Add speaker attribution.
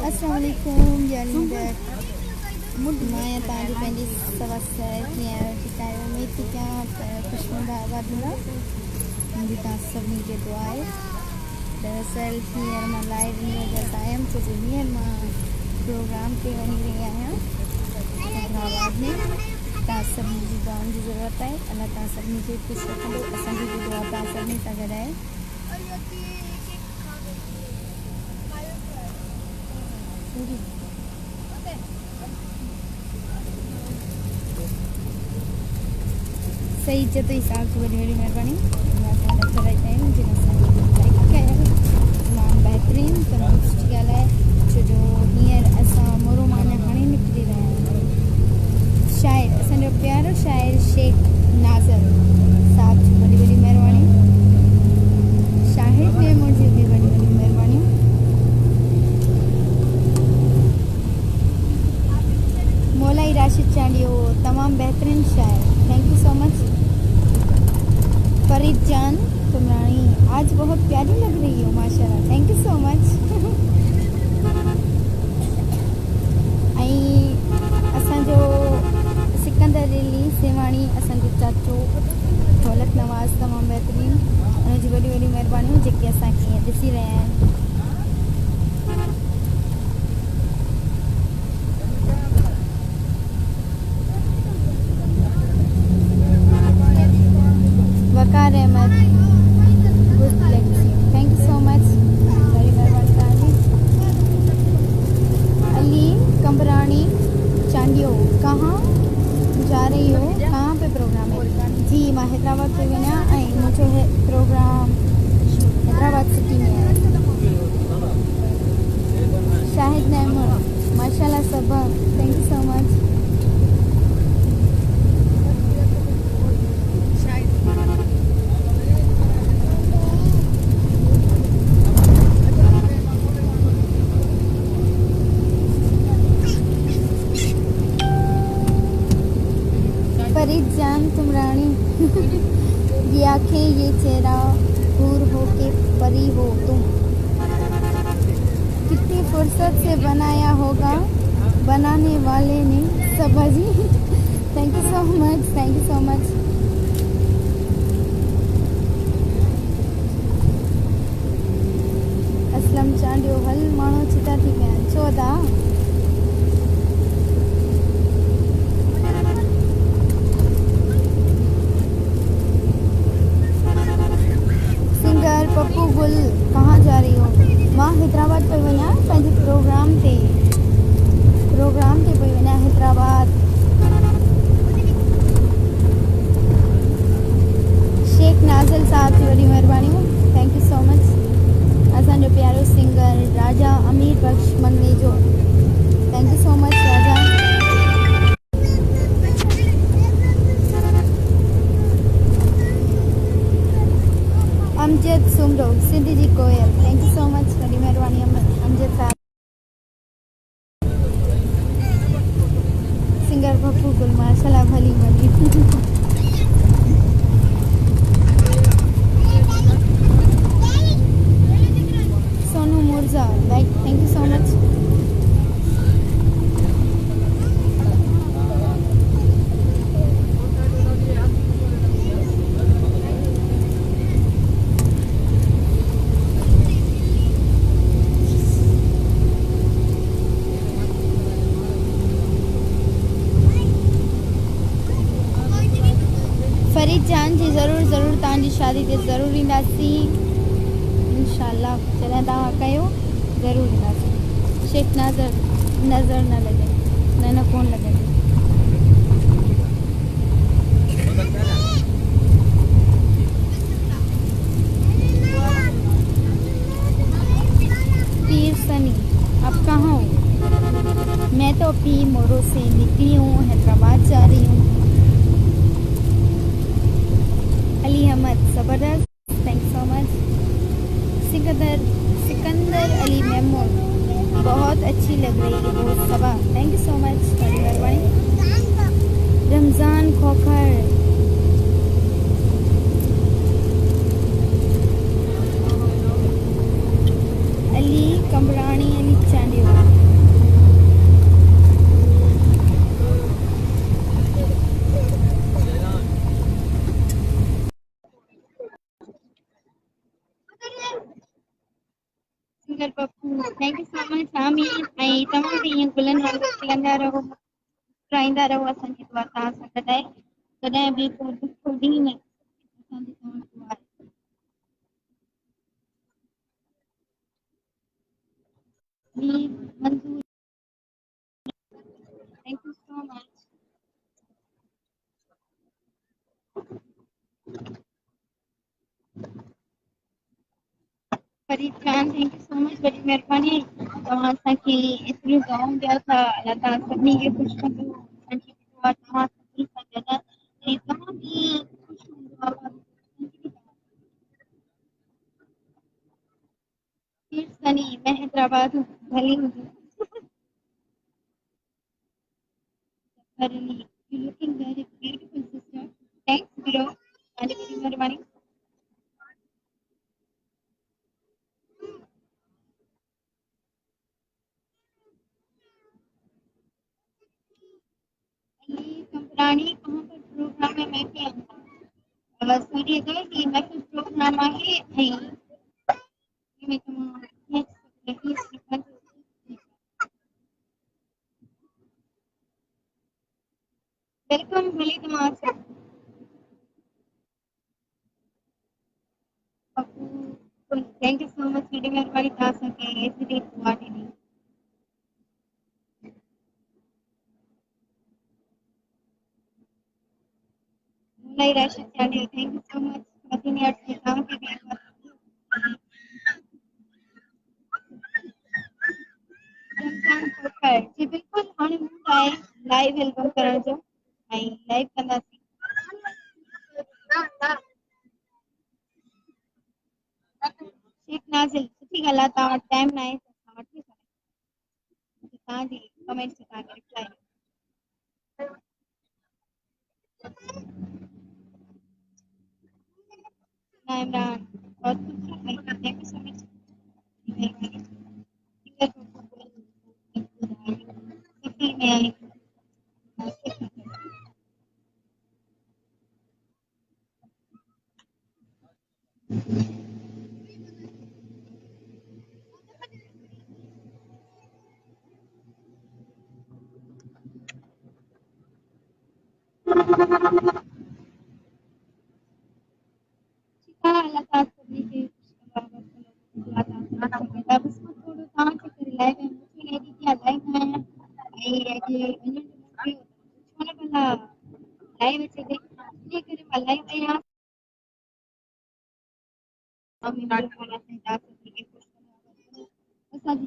Speaker 1: Assalamualaikum, jalan back. Maya tadi pendis selesai kian kita meetingnya Kushmanda Abadula di tasab ni ke doai. दरअसल here में live नहीं जाता है हम तो हियर में प्रोग्राम के बनी रही हैं हैदराबाद में तासब मुझे गाँव की ज़रूरत है अल्लाह तासब मुझे कुछ रखो असन की दुआ तासब में तगड़ा है सही इज्जत हिसाब से बड़ी बड़ी मेहरबानी अच्छा रहता है मुझे बेहतरीन तमाम ॻाल्हि आहे छो जो हींअर असां मोरो माना हाणे निकिरी रहिया आहियूं शाइर असांजो प्यारो शाइर शेख नाज़र साहब जी वॾी वॾी महिरबानी शाहिद मेमूर जी बि वॾी वॾी महिरबानियूं मौलाई राशिद चांडियो तमामु बहितरीन शाइर thank you so much Farid जान तुमरानी आज बहुत प्यारी लग रही हो माशाल्लाह थैंक यू सो मच असांजो सिकंदर रेली सेवाणी असांजो चाचो दौलत नवाज़ तमामु बहितरीन उनजी वॾी वॾी महिरबानियूं जेके असांखे ॾिसी रहिया आहिनि Waqar Ahmed thank you so much बड़ी मेहरबानी अली कंबरानी चांडियो कहाँ जा रही हो कहाँ पे प्रोग्राम है जी मां हैदराबाद पे वञा ऐं मुझो है प्रोग्राम हैदराबाद सिटी में है शाहिद नैमर माशाल्लाह सब thank you so much Farid जान तुमरानी ये आँखें ये चेहरा दूर हो के परी हो तुम कितनी फुर्सत से बनाया होगा बनाने वाले ने सबाजी thank you so much Aslam Chandio हल मानो चिता थी पिया चौदा पप्पू गुल कहाँ जा रही हो मां हैदराबाद पे वञा पंहिंजे प्रोग्राम ते पे वञा हैदराबाद शेख नाज़िल साहब जी वॾी महिरबानियूं थैंक यू सो मच असांजो प्यारो singer Raja Amir Bakhsh Manganejo thank you so much Raja Amjad Soomro Sindhi जी कोयल थैंक यू सो मच वॾी महिरबानी अमजद साहब सिंगर पप्पू गुल माशाल्लाह भली सोनू मुर्जा like thank you so much Farid जान जी ज़रूर तव्हांजी शादी ते ज़रूर ईंदासीं इंशाल्लाह जॾहिं तव्हां कयो ज़रूर ईंदासीं शेख नज़र न लॻे न कोन लॻे पीर सनी अब कहाँ हो मैं तो पी मोरो से निकली हूँ हैदराबाद जा रही हूँ अली अहमद ज़बरदस्त thank so much Sikandar Ali मेमूर बहुत अच्छी लग रही है वो Saba thank you so much बड़ी मेहरबानी Ramzan Khokhar, Ali Kamrani, Ali Chandio. Singer Pappu, thank you so much आमीन। ऐं तव्हां बि ईअं गुलनि वांगुरु खिलंदा रहो, मुस्कुराईंदा रहो। असांजी दुआ तव्हां सां कॾहिं बि को दुख ॾींहुं न असांजी तव्हां दुआ आहे। मंजूर, thank you so much. Farid Khan, thank you so much, वॾी महिरबानी। तव्हां असांखे एतिरियूं दुआऊं ॾियो था। अलाह ताला सभिनी खे ख़ुशि कंदो। असांजी दुआ तव्हां सभिनी सां गॾु आहे। ऐं तव्हां बि ख़ुशि हूंदो। सनी हैदराबाद भली हुजे। Suddenly, you're looking very beautiful, sister. Thanks, bro. तव्हांजी वॾी महिरबानी। अली कंपरानी, कहाँ पर प्रोग्राम है? मैं भी आऊँगा। सूर्योदय की महफिल प्रोग्राम आहे ऐं में तव्हां कीअं वेलकम, भली तव्हां अचो। Pappu, thank you so much, वॾी महिरबानी तव्हां असांखे एतिरी दुआ ॾिनी। नई राशि Chandio, thank you so much. मदीने अर्ज के तव्हांखे बि एक बार रमज़ान खोखर जी बिल्कुलु। हाणे मूड आहे लाइव एल्बम करण जो ऐं लाइव कंदासीं। शेख नाज़िल, सुठी ॻाल्हि आहे। तव्हां वटि टाइम न आहे त असां वठी सघूं। तव्हांजी कमेंट्स ते तव्हांखे रिप्लाई। ना इमरान, बहुत खूबसूरत लड़का, थैंक यू सो मच। सफर में आई। अल्लाह ताला सभिनी खे दुआ तां बस थोड़ो तव्हां चेक लाइव में मुझे लगी कि लाइव में ऐं अॼु वञण जो छो न कंदा लाइव अचे थी इन करे मां लाइव आहियां। असांजी